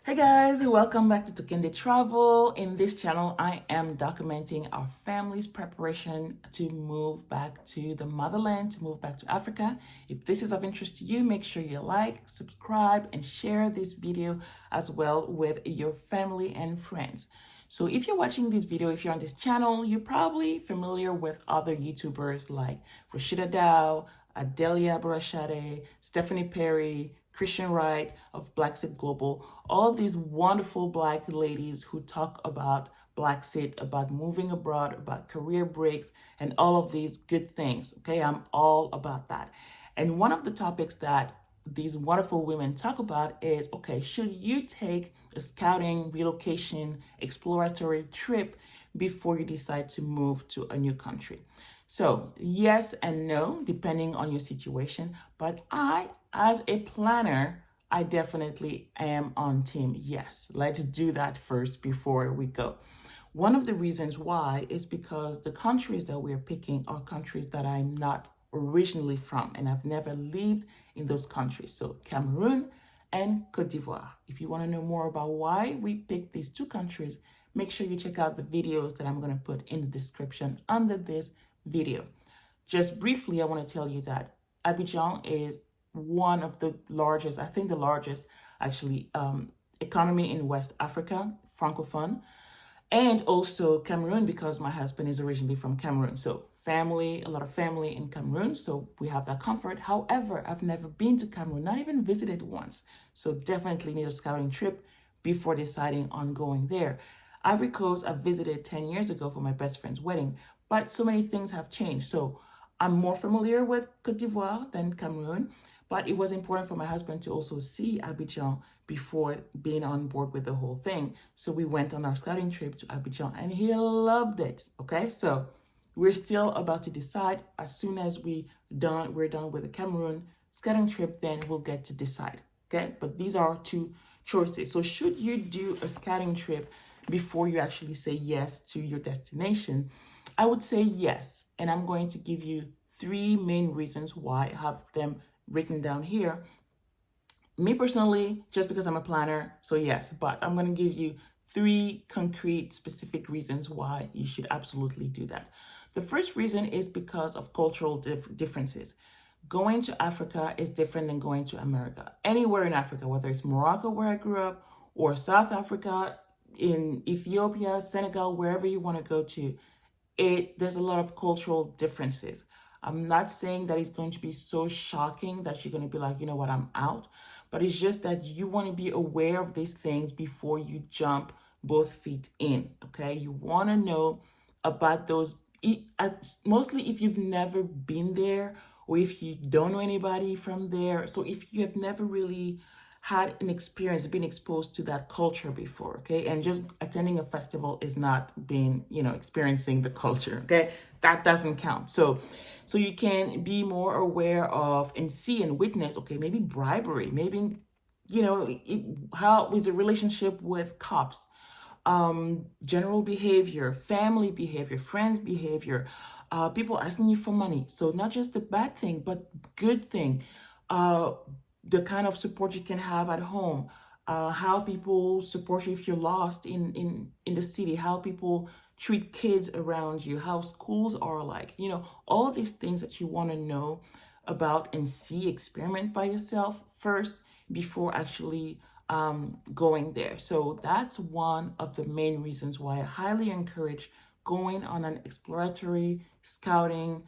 Hey guys, welcome back to Tukende Travel. In this channel, I am documenting our family's preparation to move back to the motherland, to move back to Africa. If this is of interest to you, make sure you like, subscribe, and share this video as well with your family and friends. So if you're watching this video, if you're on this channel, you're probably familiar with other YouTubers like Shida, Adelia Barashade, Stephanie Perry, Chrishan Wright of Blaxit Global, all of these wonderful Black ladies who talk about Blaxit, about moving abroad, about career breaks, and all of these good things. Okay, I'm all about that. And one of the topics that these wonderful women talk about is, okay, should you take a scouting, relocation, exploratory trip before you decide to move to a new country? So yes and no, depending on your situation. But as a planner, I definitely am on team yes. Let's do that first before we go. One of the reasons why is because the countries that we're picking are countries that I'm not originally from, and I've never lived in those countries. So Cameroon and Côte d'Ivoire. If you want to know more about why we picked these two countries, make sure you check out the videos that I'm going to put in the description under this video. Just briefly, I want to tell you that Abidjan is one of the largest, I think the largest actually, economy in West Africa, Francophone, and also Cameroon, because my husband is originally from Cameroon. So family, a lot of family in Cameroon, so we have that comfort. However, I've never been to Cameroon, not even visited once. So definitely need a scouting trip before deciding on going there. Ivory Coast, I visited 10 years ago for my best friend's wedding, but so many things have changed. So I'm more familiar with Côte d'Ivoire than Cameroon, but it was important for my husband to also see Abidjan before being on board with the whole thing. So we went on our scouting trip to Abidjan and he loved it. Okay, so we're still about to decide. As soon as we're done with the Cameroon scouting trip, then we'll get to decide. Okay, but these are two choices. So should you do a scouting trip before you actually say yes to your destination? I would say yes, and I'm going to give you three main reasons why. I have them written down here. Me personally, just because I'm a planner, so yes, but I'm going to give you three concrete, specific reasons why you should absolutely do that. The first reason is because of cultural differences. Going to Africa is different than going to America. Anywhere in Africa, whether it's Morocco, where I grew up, or South Africa, in Ethiopia, Senegal, wherever you want to go to, there's a lot of cultural differences. I'm not saying that it's going to be so shocking that you're going to be like, you know what, I'm out. But it's just that you want to be aware of these things before you jump both feet in, okay? You want to know about those, mostly if you've never been there or if you don't know anybody from there. So if you have never really had an experience, been exposed to that culture before, okay? And just attending a festival is not being, experiencing the culture, okay? That doesn't count. So you can be more aware of and see and witness, okay, maybe bribery, maybe, how is the relationship with cops, general behavior, family behavior, friends behavior, people asking you for money. So not just the bad thing, but good thing. The kind of support you can have at home, how people support you if you're lost in the city, how people treat kids around you, how schools are like, all of these things that you want to know about and see, experiment by yourself first before actually going there. So that's one of the main reasons why I highly encourage going on an exploratory, scouting,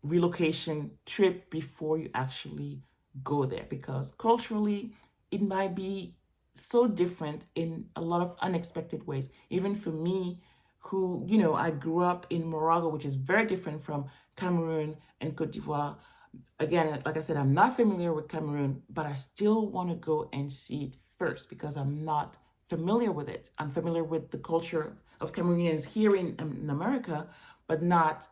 relocation trip before you actually go there, because culturally it might be so different in a lot of unexpected ways. Even for me, who, I grew up in Morocco, which is very different from Cameroon and Côte d'Ivoire. Again, like I said, I'm not familiar with Cameroon, but I still want to go and see it first because I'm not familiar with it. I'm familiar with the culture of Cameroonians here in America, but not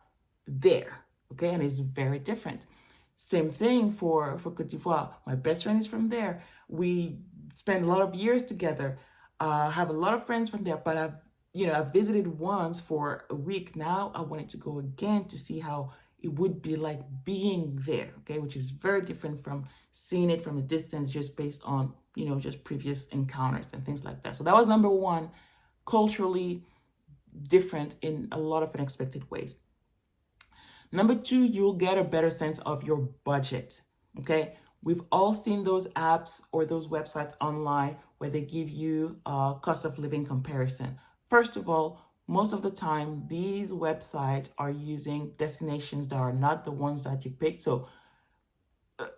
there, okay? And it's very different. Same thing for Côte d'Ivoire. My best friend is from there. We spent a lot of years together. Have a lot of friends from there, but I've visited once for a week. Now I wanted to go again to see how it would be like being there, okay? Which is very different from seeing it from a distance just based on, just previous encounters and things like that. So that was number one, culturally different in a lot of unexpected ways. Number two, you'll get a better sense of your budget, okay? We've all seen those apps or those websites online where they give you a cost of living comparison. First of all, most of the time, these websites are using destinations that are not the ones that you picked. So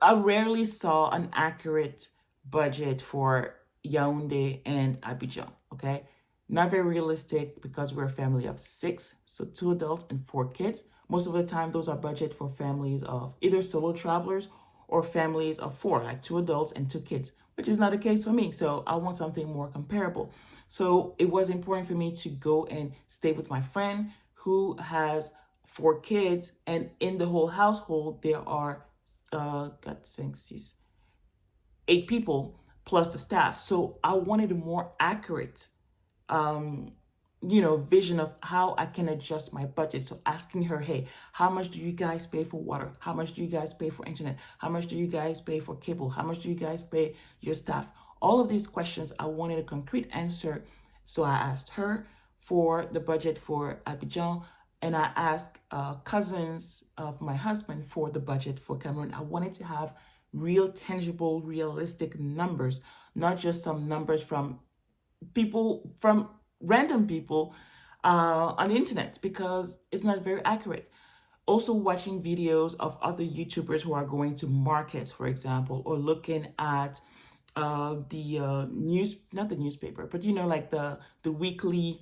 I rarely saw an accurate budget for Yaoundé and Abidjan, okay? Not very realistic because we're a family of 6, so 2 adults and 4 kids. Most of the time, those are budget for families of either solo travelers or families of 4, like 2 adults and 2 kids, which is not the case for me. So I want something more comparable. So it was important for me to go and stay with my friend who has 4 kids, and in the whole household, there are 8 people plus the staff. So I wanted a more accurate vision of how I can adjust my budget. So asking her, hey, how much do you guys pay for water? How much do you guys pay for internet? How much do you guys pay for cable? How much do you guys pay your staff? All of these questions, I wanted a concrete answer. So I asked her for the budget for Abidjan, and I asked cousins of my husband for the budget for Cameroon. I wanted to have real, tangible, realistic numbers, not just some numbers from random people on the internet, because it's not very accurate. Also watching videos of other YouTubers who are going to markets, for example, or looking at the not the newspaper, but like the weekly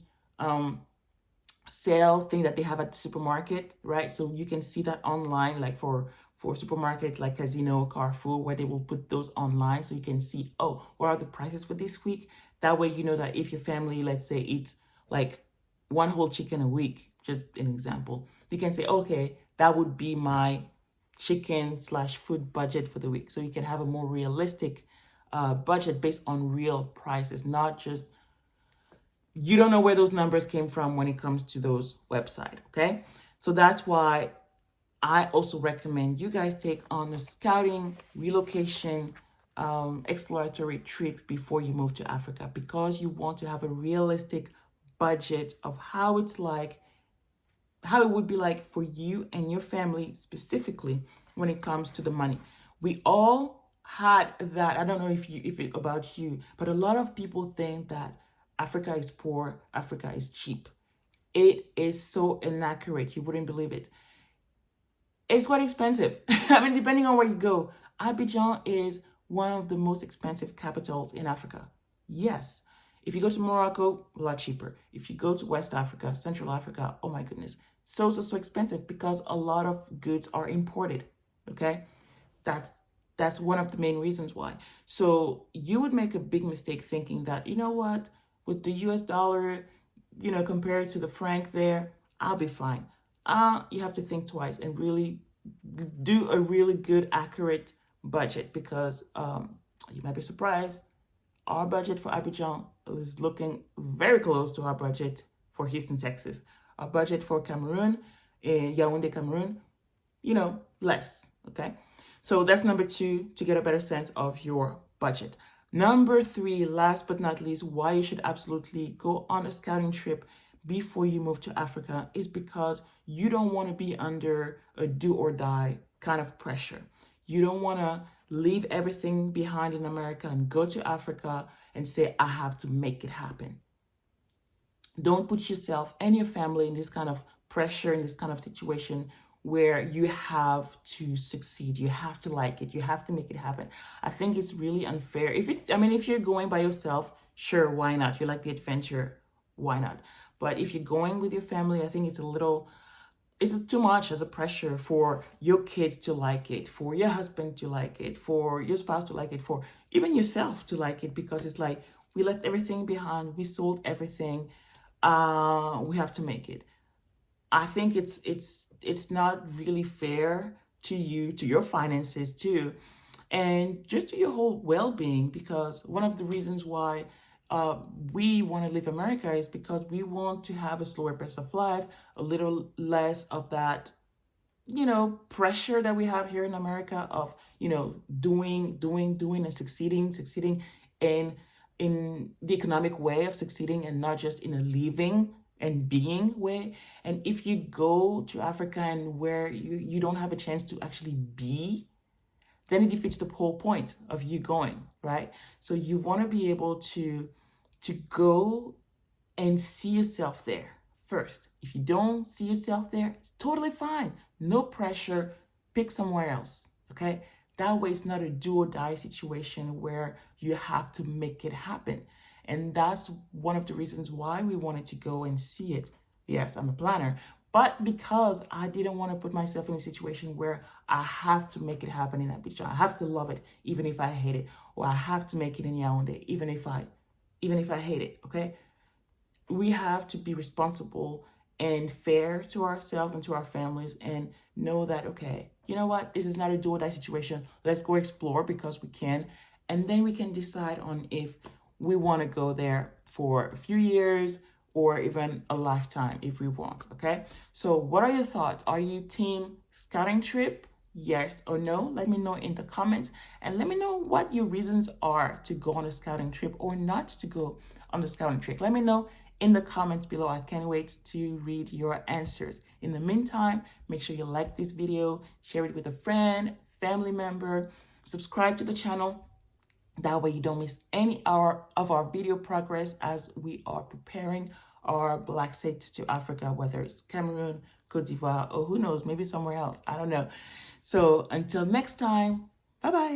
sales thing that they have at the supermarket, right? So you can see that online, like for supermarket like Casino, Carrefour, where they will put those online, so you can see, oh, what are the prices for this week? That way, you know that if your family, let's say, eats like 1 whole chicken a week, just an example, you can say, okay, that would be my chicken/food budget for the week. So you can have a more realistic budget based on real prices, not just, you don't know where those numbers came from when it comes to those websites, okay? So that's why I also recommend you guys take on a scouting, relocation, exploratory trip before you move to Africa, because you want to have a realistic budget of how it would be like for you and your family specifically when it comes to the money. We all had that. I don't know if it about you, but a lot of people think that Africa is poor, Africa is cheap. It is so inaccurate. You wouldn't believe it. It's quite expensive. I mean, depending on where you go, Abidjan is one of the most expensive capitals in Africa. Yes. If you go to Morocco, a lot cheaper. If you go to West Africa, Central Africa, oh my goodness, so expensive because a lot of goods are imported, okay? That's one of the main reasons why. So you would make a big mistake thinking that, you know what, with the US dollar, compared to the franc there, I'll be fine. You have to think twice and really do a really good, accurate budget, because you might be surprised. Our budget for Abidjan is looking very close to our budget for Houston, Texas. Our budget for Cameroon, Yaoundé, Cameroon, less, okay? So that's number 2, to get a better sense of your budget. Number 3, last but not least, why you should absolutely go on a scouting trip before you move to Africa is because you don't want to be under a do or die kind of pressure. You don't want to leave everything behind in America and go to Africa and say, I have to make it happen. Don't put yourself and your family in this kind of pressure, in this kind of situation where you have to succeed. You have to like it. You have to make it happen. I think it's really unfair. If you're going by yourself, sure, why not? You like the adventure, why not? But if you're going with your family, I think it's too much as a pressure for your kids to like it, for your husband to like it, for your spouse to like it, for even yourself to like it, because it's like, we left everything behind, we sold everything, we have to make it. I think it's not really fair to you, to your finances too, and just to your whole well-being, because one of the reasons why we want to leave America is because we want to have a slower pace of life, a little less of that, pressure that we have here in America of, doing and succeeding in the economic way of succeeding and not just in a living and being way. And if you go to Africa and where you don't have a chance to actually be, then it defeats the whole point of you going, right? So you want to be able to go and see yourself there first. If you don't see yourself there, it's totally fine. No pressure. Pick somewhere else, okay? That way it's not a do or die situation where you have to make it happen. And that's one of the reasons why we wanted to go and see it. Yes, I'm a planner, but because I didn't want to put myself in a situation where I have to make it happen in Abidjan. I have to love it, even if I hate it, or I have to make it in Yaoundé, even if I hate it, okay? We have to be responsible and fair to ourselves and to our families and know that, okay, you know what? This is not a do or die situation. Let's go explore because we can. And then we can decide on if we want to go there for a few years or even a lifetime if we want, okay? So what are your thoughts? Are you team scouting trip? Yes or no? Let me know in the comments and let me know what your reasons are to go on a scouting trip or not to go on the scouting trip. Let me know in the comments below. I can't wait to read your answers. In the meantime, make sure you like this video, share it with a friend, family member, subscribe to the channel. That way you don't miss any hour of our video progress as we are preparing our Blaxit to Africa, whether it's Cameroon, Côte d'Ivoire, or who knows, maybe somewhere else. I don't know. So until next time, bye-bye.